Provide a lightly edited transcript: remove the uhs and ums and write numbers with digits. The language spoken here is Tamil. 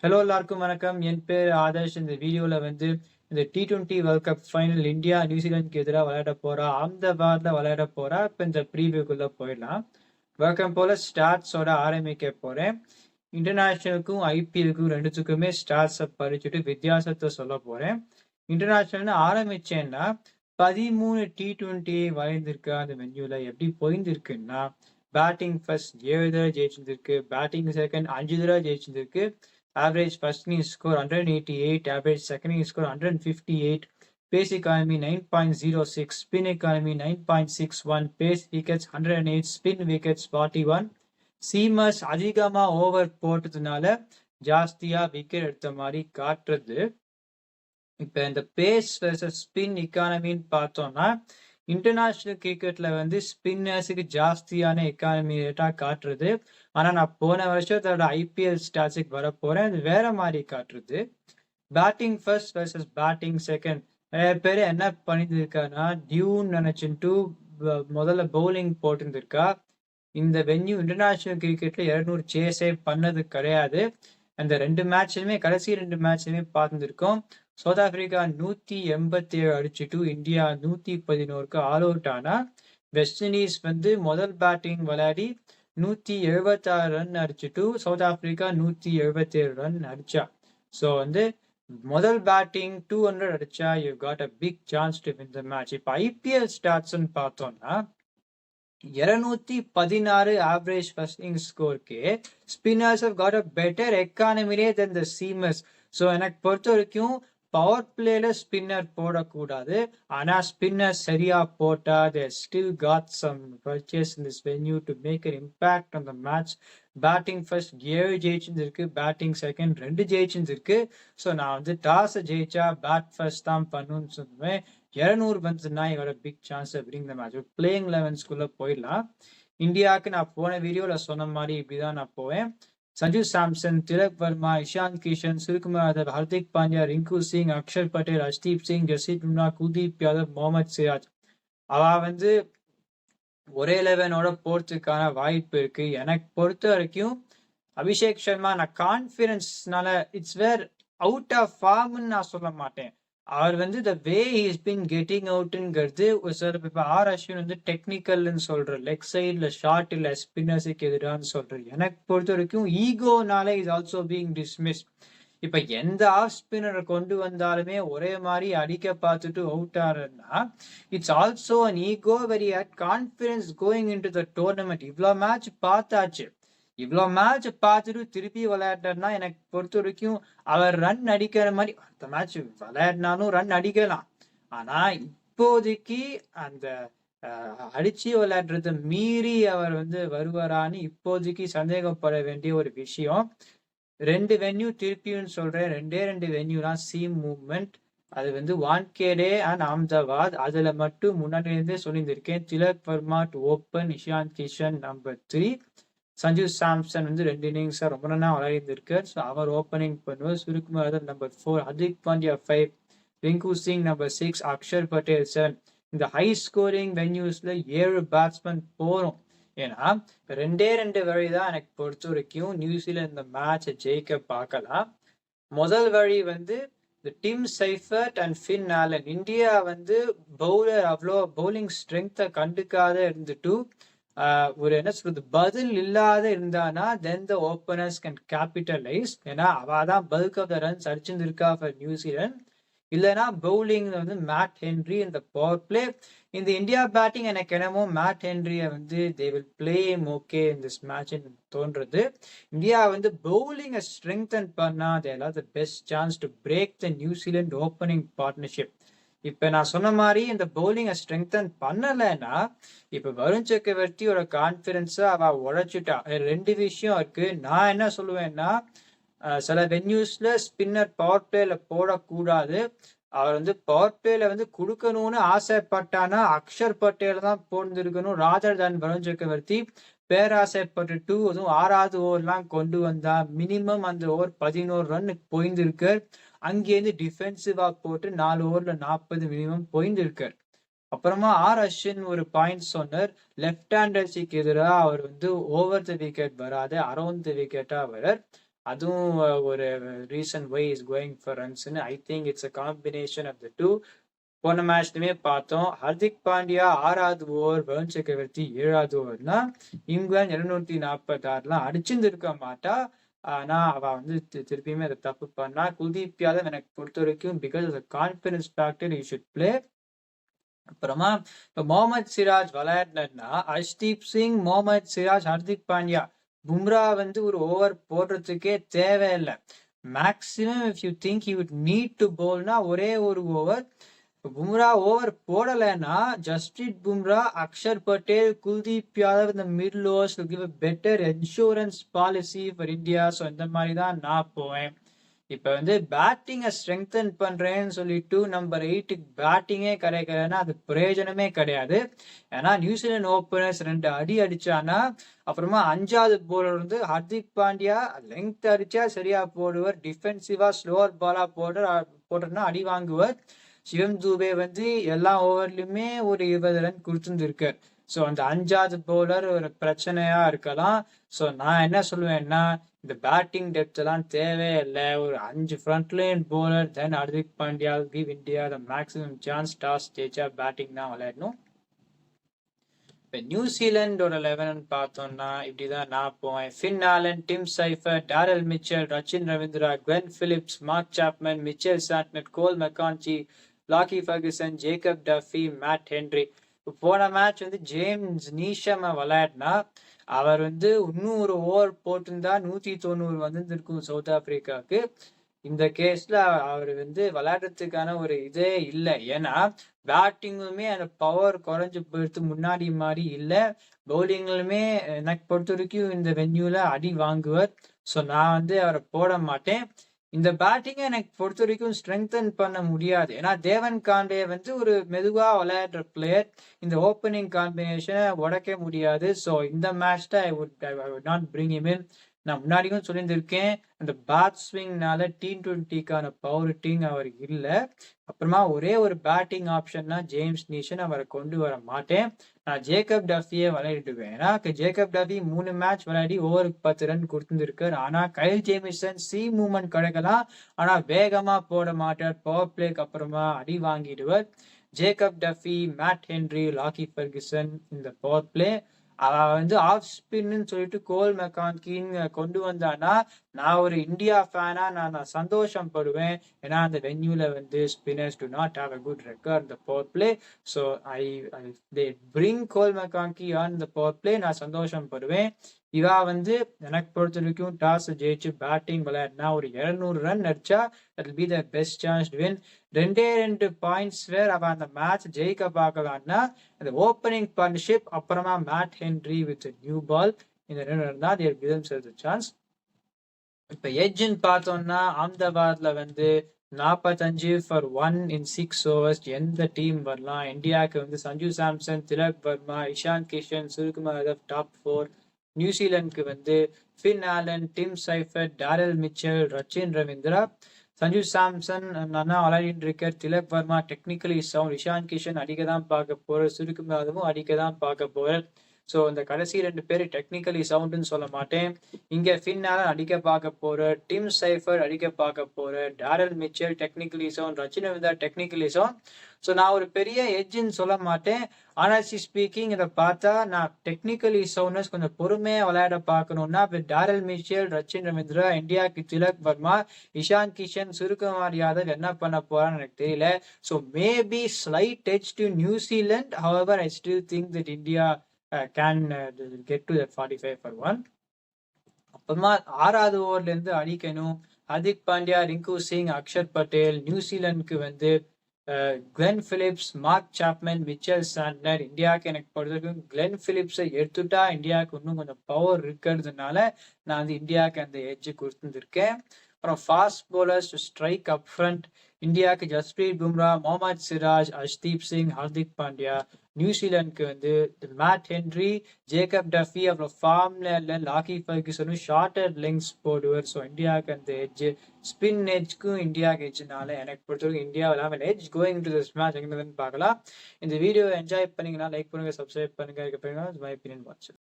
ஹலோ எல்லாருக்கும் வணக்கம். என் பேர் ஆதர்ஷ். இந்த வீடியோல இந்த T20 world cup final India நியூசிலாந்துக்கு எதிராக விளையாட போறா, அகமதாபாத்ல விளையாட போறா. இப்ப இந்த ப்ரீவியூக்குள்ள போயிடலாம். வழக்கம் போல ஸ்டார்ட்ஸோட ஆரம்பிக்க போறேன். இன்டர்நேஷனலுக்கும் ஐபிஎலுக்கும் ரெண்டுத்துக்குமே ஸ்டார்ட்ஸை படிச்சுட்டு வித்தியாசத்தை சொல்ல போறேன். இன்டர்நேஷனல்னு ஆரம்பிச்சேன்னா 13 T20 வளைந்திருக்கு. அந்த வென்யூல எப்படி போயிருந்திருக்குன்னா, பேட்டிங் ஃபர்ஸ்ட் 7 தடவை ஜெயிச்சிருந்திருக்கு, பேட்டிங் செகண்ட் 5 தடவை ஜெயிச்சிருந்திருக்கு. Average first innings score 188, average second innings score 158, pace economy 9.06, spin economy 9.61, pace wickets 108, spin wickets 41. Seamers அதிகமா ஓவர் போட்டதுனால ஜாஸ்தியா விக்கெட் எடுத்த மாதிரி காட்டுறது. இப்ப இந்த பேஸ் வெர்சஸ் ஸ்பின் எக்கானமின்னு பார்த்தோம்னா, இன்டர்நேஷனல் கிரிக்கெட்ல ஸ்பின்னர்ஸுக்கு ஜாஸ்தியான எக்கானமி ரேட்டா காட்டுறது. ஆனா நான் போன வருஷத்தோட ஐபிஎல் ஸ்டாட்ஸுக்கு வர போறேன், அது வேற மாதிரி காட்டுறது. Batting first versus batting second. நிறைய பேர் என்ன பண்ணிருக்காருன்னா, டியூன் நினைச்சுட்டு முதல்ல பவுலிங் போட்டுருந்துருக்கா. இந்த வென்யூ இன்டர்நேஷனல் கிரிக்கெட்ல 200 சேஸே பண்ணது கிடையாது. அந்த கடைசி ரெண்டு மேட்ச்லயுமே பார்த்துருக்கோம். சவுத் ஆப்பிரிக்கா 187 அடிச்சுட்டு இந்தியா 111க்கு ஆல் அவுட் ஆனா. வெஸ்ட் இண்டீஸ் முதல் பேட்டிங் விளையாடி 176 ரன் அடிச்சுட்டு சவுத் ஆப்பிரிக்கா 177 ரன் அடிச்சா. ஸோ முதல் பேட்டிங் 200 அடிச்சா you got a big chance to win the match. இப்போ ஐபிஎல் ஸ்டாட்ஸ்ன்னு பார்த்தோம்னா 216 ஆவரேஜ் ஃபர்ஸ்ட் இன்னிங்ஸ் ஸ்கோருக்கு spinners have got a better economy rate than the seamers. So எனக்கு பொறுத்த வரைக்கும் பவர் பிளேல ஸ்பின்னர் போடக்கூடாது. ஆனா ஸ்பின்னர் சரியா போட்டா they still got some purchase in this venue to make an impact on the match. Batting first 7 ஜெயிச்சுன்னு இருக்கு, பேட்டிங் செகண்ட் 2 ஜெயிச்சுன்னு இருக்கு. ஸோ நான் டாஸ் ஜெயிச்சா பேட் ஃபர்ஸ்ட் தான் பண்ணுன்னு சொல்லுவேன். 200 வந்துச்சுன்னா இவரோட பிக் சான்ஸ் அப்படிங்கிற த மேட்ச். பிளேயிங் 11ஸ்குள்ள போயிடலாம். இந்தியாவுக்கு நான் போன வீடியோல சொன்ன மாதிரி இப்படிதான் நான் போவேன். சஞ்சு சாம்சன், திலக் வர்மா, இஷாந்த் கிஷன், சூரியகுமார் யாதவ், ஹர்திக் பாண்டியா, ரிங்கு சிங், அக்ஷர் பட்டேல், ஹர்ஷ்தீப் சிங், ஜஸ்பிரீத் பும்ரா, குல்தீப் யாதவ், முகமது சிராஜ். அவ ஒரே 11ஓட போறதுக்கான வாய்ப்பு இருக்கு. எனக்கு பொறுத்த வரைக்கும் அபிஷேக் சர்மா நான் கான்பிடன்ஸ்னால இட்ஸ் வேர் அவுட் ஆஃப் ஃபார்ம்னு நான் சொல்ல மாட்டேன். அவர் த வே ஹீஸ் பின் கெட்டிங் அவுட்ங்கிறது ஒரு சார். இப்போ ஆர் அஸ்வின் டெக்னிக்கல்னு சொல்ற, லெக் சைட்ல ஷார்ட் இல்ல ஸ்பின்னர்ஸுக்கு எதிரான்னு சொல்றேன். எனக்கு பொறுத்த வரைக்கும் ஈகோனால இஸ் ஆல்சோ பீங் டிஸ்மிஸ். இப்ப எந்த ஆஃப் ஸ்பின்னரை கொண்டு வந்தாலுமே ஒரே மாதிரி அடிக்க பார்த்துட்டு அவுட் ஆறதுன்னா it's also an ego very hate confidence going in to the tournament. இவ்வளவு மேட்ச் பார்த்தாச்சு, இவ்வளவு மேட்ச் பார்த்துட்டு திருப்பி விளையாடுறதுனா எனக்கு பொறுத்த வரைக்கும் அவர் ரன் அடிக்கிற மாதிரி அடுத்த மேட்ச் விளையாடினாலும் ரன் அடிக்கலாம். ஆனா இப்போதைக்கு அந்த அடிச்சு விளையாடுறத மீறி அவர் வருவாரான்னு இப்போதைக்கு சந்தேகப்பட வேண்டிய ஒரு விஷயம். 2 வென்யூ திருப்பியும் சொல்றேன். ரெண்டு வென்யூ தான் சீம் மூவ்மெண்ட். அது வான்கேடே அண்ட் அகமதாபாத். அதுல மட்டும் முன்னாடி இருந்தே சொல்லியிருந்திருக்கேன். Tilak Varma to open, Ishant Kishan number 3, Sanju Samson 2 இன்னிங்ஸா ரொம்ப நல்லா விளையாடிருக்கார். ஸோ அவர் ஓப்பனிங் பண்ணுவார். Suryakumar Yadav number 4, Hardik Pandya 5, Rinku Singh number 6, Axar Patel 7. இந்த ஹை ஸ்கோரிங் வென்யூஸ்ல 7 பேட்ஸ்மேன் போறோம். ஏன்னா 2 வழிதான் எனக்கு பொறுத்த வரைக்கும் நியூசிலாந்து இந்த மேட்சை ஜெயிக்க பார்க்கலாம். முதல் வழி Tim Seifert and Finn Allen. India bowler அவ்வளோ பவுலிங் ஸ்ட்ரென்த்தை கண்டுக்காத இருந்துட்டு ஒரு என்ன சொல்றது பதில் இல்லாத இருந்தானா then the openers can capitalise. ஏன்னா அவதான் பல்க் ஆஃப் த ரன்ஸ் அடிச்சிருந்திருக்கா ஃபார் நியூசிலாந்து. Zealand bowling Matt Henry. இந்த பவர் பிளே இந்த இந்தியா பேட்டிங் எனக்கு என்னமோ மேட் ஹென்ரியை they will play okay in this match தோன்றது. இந்தியா பவுலிங்கை ஸ்ட்ரெங்தன் பண்ணா they have the best chance to break the New Zealand opening partnership. இப்ப நான் சொன்ன மாதிரி இந்த பவுலிங்கை ஸ்ட்ரெங்தன் பண்ணலைன்னா இப்ப வருண் சக்கரவர்த்தியோட கான்பிடன்ஸை அவ உழைச்சிட்டா. 2 விஷயம் இருக்கு. நான் என்ன சொல்லுவேன்னா, சில வென்யூஸ்ல ஸ்பின்னர் பவர் பிளேல போடக்கூடாது. அவர் பவர் பிளேல கொடுக்கணும்னு ஆசைப்பட்டானா அக்ஷர் பட்டேல் தான் போட்டிருக்கணும், ராதர் தன் வருண் சக்கரவர்த்தி. பேராசைப்பட்டுட்டு அதுவும் 6வது ஓவர்லாம் கொண்டு வந்தா மினிமம் அந்த ஓவர் 11 ரன்னுக்கு போயிருந்திருக்கார். அங்கேருந்து டிஃபென்சிவா போட்டு 4 ஓவர்ல 40 மினிமம் போயிருந்திருக்கார். அப்புறமா ஆர் அஸ்வின் ஒரு பாயிண்ட் சொன்னார். லெஃப்ட் ஹேண்டர்ஸுக்கு எதிராக அவர் ஓவர் த விக்கெட் வராது, அரௌண்ட் த விக்கெட்டா வரார். அதுவும் ஒரு reason why is going for ரன்ஸ்னு. I think it's a combination of the two. போன மேட்ச்லயுமே பார்த்தோம், ஹர்திக் பாண்டியா 6வது ஓவர், வருண் சக்கரவர்த்தி 7வது ஓவர்னா இங்கிலாந்து 246 அடிச்சிருந்திருக்க மாட்டா. ஆனா அவ வந்து திருப்பியுமே அதை தப்பு பண்ணா. குல்தீப் யாதவ் எனக்கு பொறுத்த வரைக்கும் because of confidence factor you should play. அப்புறமா இப்போ முகமது சிராஜ் விளையாடினா ஹர்ஷ்தீப் சிங், முகமது சிராஜ், ஹர்திக் பாண்டியா, பும்ரா வந்து ஒரு ஓவர் போடுறதுக்கே தேவையில்லை. Maximum if you think you would need to போல்னா ஒரே ஒரு ஓவர். பும்ரா ஓவர் போடலைன்னா ஜஸ்பிரீத் பும்ரா, அக்ஷர் பட்டேல், குல்தீப் யாதவ் இந்த middle overs give a better insurance policy for India. So இந்த மாதிரி தான் நான் போவேன். இப்ப வந்து பேட்டிங்கை ஸ்ட்ரெங்தன் பண்றேன்னு சொல்லிட்டு நம்பர் 8 பேட்டிங்கே கிடைக்கலன்னா அது பிரயோஜனமே கிடையாது. ஏன்னா நியூசிலாந்து ஓப்பனர்ஸ் 2 அடி அடிச்சானா அப்புறமா 5வது போலர் வந்து ஹர்திக் பாண்டியா லெங்த் அடிச்சா சரியா போடுவார், டிஃபென்சிவா ஸ்லோவர் பாலா போடுறனா அடி வாங்குவார். சிவம் தூபே வந்து எல்லா ஓவர்லயுமே ஒரு 20 ரன் கொடுத்துருக்காரு. ஸோ அந்த 5வது போலர் ஒரு பிரச்சனையா இருக்கலாம். ஸோ நான் என்ன சொல்லுவேன்னா, இந்த பேட்டிங் டெப்த் எல்லாம் தேவையில்லை. ஒரு 5 front line bowler then Hardik Pandya give India the maximum chance. Toss ஜெயிச்சா பேட்டிங் தான் விளையாடணும். இப்போ நியூசிலாண்டோட 11 பார்த்தோம்னா இப்படிதான் நான் போவேன். Finn Allen, Tim Seifert, Daryl Mitchell, Rachin Ravindra, Glenn Phillips, Mark Chapman, Mitchell Santner, Cole McConchie, Lockie Ferguson, Jacob Duffy, Matt Henry. போன மேட்ச் வந்து ஜேம்ஸ் நீஷம் விளையாடினா அவர் வந்து இன்னும் ஒரு ஓவர் போட்டிருந்தா 190 வந்துருக்கும் சவுத் ஆப்பிரிக்காவுக்கு. இந்த கேஸ்ல அவர் வந்து விளையாடுறதுக்கான ஒரு இதே இல்லை. ஏன்னா பேட்டிங்குமே அந்த பவர் குறைஞ்சு போயிடுத்து, முன்னாடி மாதிரி இல்லை. பவுலிங்லுமே எனக்கு பொறுத்த வரைக்கும் இந்த வென்யூல அடி வாங்குவார். ஸோ நான் வந்து அவரை போட மாட்டேன். இந்த பேட்டிங்கை எனக்கு பொறுத்த வரைக்கும் ஸ்ட்ரெங்தன் பண்ண முடியாது. ஏன்னா தேவன் காண்டே வந்து ஒரு மெதுவா விளையாடுற பிளேயர். இந்த ஓப்பனிங் காம்பினேஷனை உடைக்க முடியாது. ஸோ இந்த மேட்ச்ல I would not bring him in. நான் முன்னாடியும் சொல்லியிருந்திருக்கேன், அந்த பேட் ஸ்விங்னால T20க்கான பவர் ஹிட்டிங் அவர் இல்லை. அப்புறமா ஒரே ஒரு பேட்டிங் ஆப்ஷன்னா ஜேம்ஸ் நீஷன், அவரை கொண்டு வர மாட்டேன். நான் ஜேக்கப் டஃபியே விளையாடிடுவேன். ஏன்னா ஜேக்கப் டஃபி 3 மேட்ச் விளையாடி ஓவருக்கு 10 ரன் கொடுத்துருக்காரு. ஆனா கைல் ஜேமிசன் சி மூவ்மெண்ட் கிடைக்கலாம், ஆனா வேகமா போட மாட்டார். பவர் பிளேக்கு அப்புறமா அடி வாங்கிடுவார். Jacob Duffy, Matt Henry, Lockie Ferguson இந்த பவர் பிளே. அவன் வந்து ஆஃப் ஸ்பின்னு சொல்லிட்டு கோல் மெக்கான்கின்னு கொண்டு வந்தானா நான் ஒரு இந்தியா ஃபேனா நான் சந்தோஷப்படுவேன். ஏன்னா அந்த வென்யூல வந்து spinners do not have a good record இந்த power play. So they bring Cole McConchie on the power play. நான் சந்தோஷப்படுவேன். இவா வந்து எனக்கு பொறுத்த வரைக்கும் டாஸ் ஜெயிச்சு பேட்டிங் விளையாடினா ஒரு 200 ரன் அடிச்சா that will be the best chance to win. 2 points where அவன் அந்த மேட்ச் ஜெயிக்க பார்க்கலான்னா அந்த ஓப்பனிங் பார்ட்னர்ஷிப், அப்புறமா Matt Henry with new ball, இந்த 2 தான் there gives us a chance. இப்ப எட்ஜ்ன்னு பார்த்தோம்னா அஹமதாபாத்ல வந்து 45 ஃபார் 1 in 6 overs எந்த டீம் வரலாம். இந்தியாவுக்கு வந்து சஞ்சு சாம்சன், திலக் வர்மா, இஷான் கிஷன், சூரியகுமார் யாதவ் டாப் 4. நியூசிலாந்துக்கு வந்து Finn Allen, Tim Seifert, Daryl Mitchell, Rachin Ravindra. Sanju Samson நல்லா விளையாடிட்டு இருக்கார். Tilak Varma technically sound. இஷான் கிஷன் அடிக்க தான் பார்க்க போறார். சூரியகுமார் யாதவும் அடிக்க தான் பார்க்க போறார். ஸோ இந்த கடைசி 2 பேர் டெக்னிக்கலி சவுண்டுன்னு சொல்ல மாட்டேன். இங்க ஃபின் ஆலன் அடிக்க பார்க்க போறார், டிம் சைஃபர் அடிக்க பார்க்க போறார், Daryl Mitchell technically sound, Rachin Ravindra technically sound. So நான் ஒரு பெரிய எட்ஜ்ன்னு சொல்ல மாட்டேன். ஆனஸ்ட்லி ஸ்பீக்கிங் இதை பார்த்தா நான் டெக்னிக்கலி சவுண்டர்ஸ் கொஞ்சம் பொறுமையா விளையாட பார்க்கணும்னா டாரல் மிச்சல், ரச்சின் ரவீந்திரா, இந்தியாவுக்கு திலக் வர்மா, இஷான் கிஷன், சூரியகுமார் யாதவ் என்ன பண்ண போறான்னு எனக்கு தெரியல. So maybe slight edge to New Zealand. However I still think that India can get to that 45 for 1. அப்புறமா 6வது ஓவர்ல இருந்து அடிக்கணும். ஹர்திக் பாண்டியா, ரிங்கு சிங், அக்ஷர் பட்டேல். நியூசிலாந்துக்கு வந்து Glenn Phillips, Mark Chapman, Mitchell Santner. இந்தியாவுக்கு எனக்கு பொறுத்தவரைக்கும் குவென் பிலிப்ஸை எடுத்துட்டா இந்தியாவுக்கு இன்னும் கொஞ்சம் பவர் இருக்கிறதுனால நான் வந்து இந்தியாவுக்கு அந்த எட்ஜ் கொடுத்துருக்கேன். அப்புறம் fast bowlers to strike up front. இந்தியாவுக்கு ஜஸ்பிரீத் பும்ரா, முகமது சிராஜ், ஹர்ஷ்தீப் சிங், ஹர்திக் பாண்டியா. நியூசிலாந்துக்கு வந்து மேட் ஹென்ரி, ஜேக்கப் டஃபி, அப்புறம் ஃபார்ம்ல லாக்கி ஃபர்குசனும் ஷார்ட்டர் லெங்ஸ் போடுவார். ஸோ இந்தியாவுக்கு அந்த எட்ஜ், ஸ்பின் எட்ஜ்க்கும் இந்தியாவுக்கு எட்ஜ்னால எனக்கு பொறுத்தவரைக்கும் இந்தியா இல்லாமல் edge going to this match எங்கன்னு பார்க்கலாம். இந்த வீடியோ என்ஜாய் பண்ணீங்கன்னா லைக் பண்ணுங்க, சப்ஸ்கிரைப் பண்ணுங்க. My opinion watch.